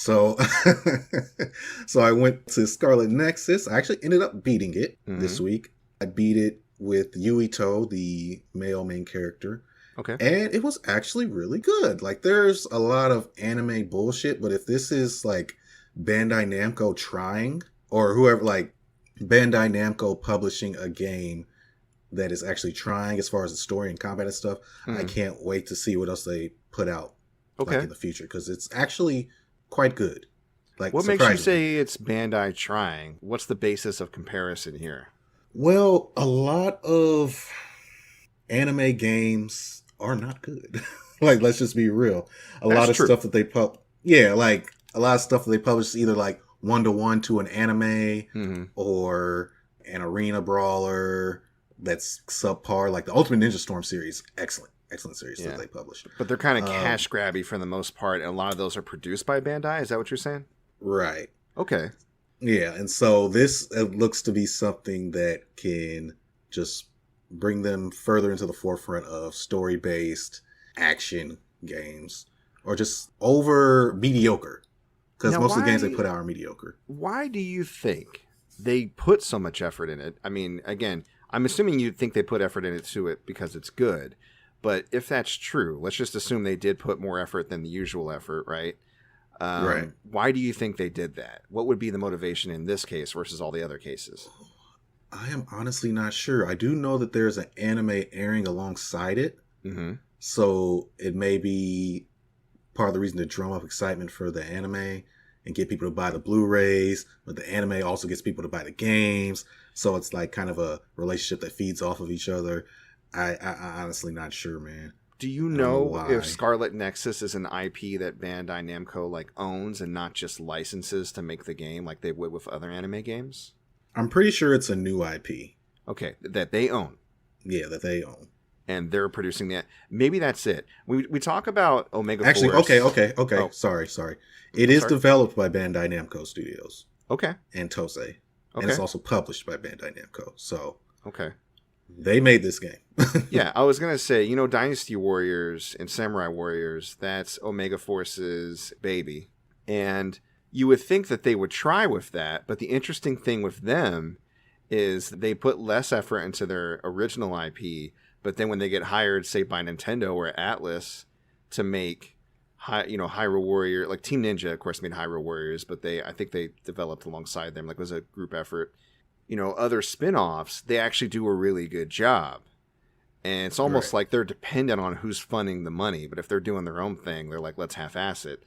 So, so I went to Scarlet Nexus. I actually ended up beating it this week. I beat it with Yuito, the male main character. Okay. And it was actually really good. Like, there's a lot of anime bullshit, but if this is like Bandai Namco trying, or whoever, like Bandai Namco publishing a game that is actually trying as far as the story and combat and stuff, I can't wait to see what else they put out like, in the future, because it's actually quite good. Like, what makes you say it's Bandai trying? What's the basis of comparison here? Well, a lot of anime games are not good. Like, let's just be real. That's lot of true. Stuff that they like a lot of stuff that they publish is either like 1-to-1 to an anime or an arena brawler that's subpar. Like the Ultimate Ninja Storm series, excellent series that they published. But they're kind of cash grabby for the most part, and a lot of those are produced by Bandai. Is that what you're saying? Right. Okay. Yeah, and so this looks to be something that can just bring them further into the forefront of story-based action games, or just over mediocre, because most of the games they put out are mediocre. Why do you think they put so much effort in it? I mean, again, I'm assuming you think they put effort into it because it's good, but if that's true, let's just assume they did put more effort than the usual effort, right? Right. Why do you think they did that? What would be the motivation in this case versus all the other cases? I am honestly not sure. I do know that there's an anime airing alongside it. So it may be part of the reason to drum up excitement for the anime and get people to buy the Blu-rays, but the anime also gets people to buy the games. So it's like kind of a relationship that feeds off of each other. I honestly not sure, man. Do you know if Scarlet Nexus is an IP that Bandai Namco like owns and not just licenses to make the game like they would with other anime games? I'm pretty sure it's a new IP. Okay, that they own. Yeah, that they own. And they're producing that. Maybe that's it. We talk about Omega Actually, Force. okay. Oh. Sorry. It is developed by Bandai Namco Studios. Okay. And Tose. Okay. And it's also published by Bandai Namco. So okay. They made this game. Yeah, I was going to say, you know, Dynasty Warriors and Samurai Warriors, that's Omega Force's baby. And you would think that they would try with that, but the interesting thing with them is they put less effort into their original IP, but then when they get hired, say, by Nintendo or Atlas to make Hyrule Warrior, like Team Ninja, of course, made Hyrule Warriors, but I think they developed alongside them, like it was a group effort. You know, other spin-offs, they actually do a really good job. And it's almost like they're dependent on who's funding the money. But if they're doing their own thing, they're like, let's half-ass it.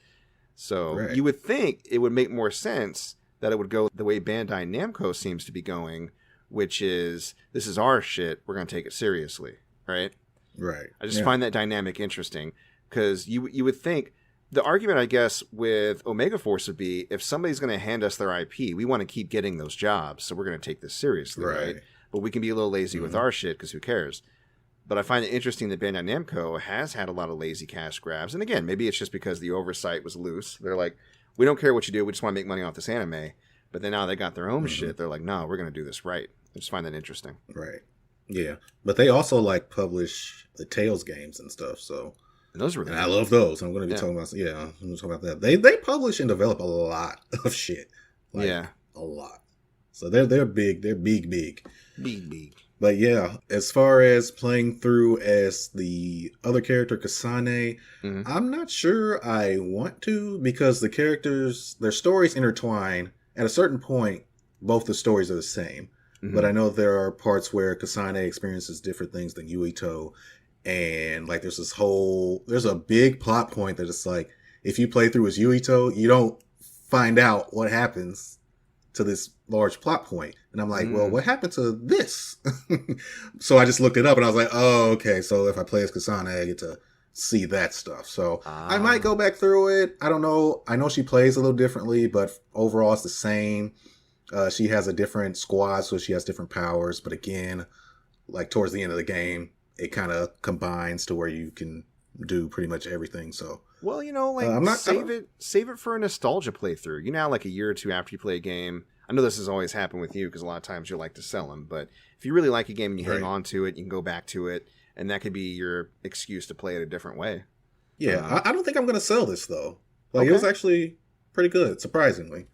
So you would think it would make more sense that it would go the way Bandai Namco seems to be going, which is, this is our shit, we're going to take it seriously, right? Right. I just find that dynamic interesting, because you would think, the argument, I guess, with Omega Force would be, if somebody's going to hand us their IP, we want to keep getting those jobs, so we're going to take this seriously, right? But we can be a little lazy with our shit, because who cares? But I find it interesting that Bandai Namco has had a lot of lazy cash grabs. And again, maybe it's just because the oversight was loose. They're like, we don't care what you do, we just want to make money off this anime. But then now they got their own shit. They're like, no, we're going to do this right. I just find that interesting. Right. Yeah. But they also like publish the Tales games and stuff, so... And those were, and I love those. I'm going to be talking about. Yeah, I'm going to talk about that. They publish and develop a lot of shit. Like, a lot. So they're big. They're big. But yeah, as far as playing through as the other character Kasane, I'm not sure I want to, because the characters, their stories intertwine. At a certain point, both the stories are the same. But I know there are parts where Kasane experiences different things than Yuito. And like there's a big plot point that it's like, if you play through as Yuito, you don't find out what happens to this large plot point. And I'm like, well, what happened to this? So I just looked it up and I was like, oh, okay. So if I play as Kasane, I get to see that stuff. So I might go back through it. I don't know. I know she plays a little differently, but overall it's the same. She has a different squad, so she has different powers. But again, like towards the end of the game, it kind of combines to where you can do pretty much everything. So, well, you know, like save it for a nostalgia playthrough. You know, like a year or two after you play a game. I know this has always happened with you because a lot of times you like to sell them. But if you really like a game and you hang on to it, you can go back to it, and that could be your excuse to play it a different way. Yeah, I don't think I'm going to sell this though. Like it was actually pretty good, surprisingly.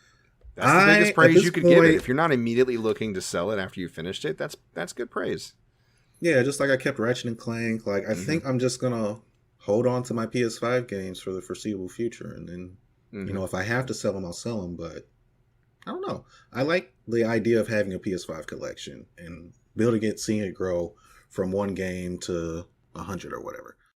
That's the biggest praise you could give it. If you're not immediately looking to sell it after you finished it, that's good praise. Yeah, just like I kept Ratchet and Clank. Like, I think I'm just going to hold on to my PS5 games for the foreseeable future. And then, you know, if I have to sell them, I'll sell them. But I don't know. I like the idea of having a PS5 collection and building it, seeing it grow from one game to 100 or whatever.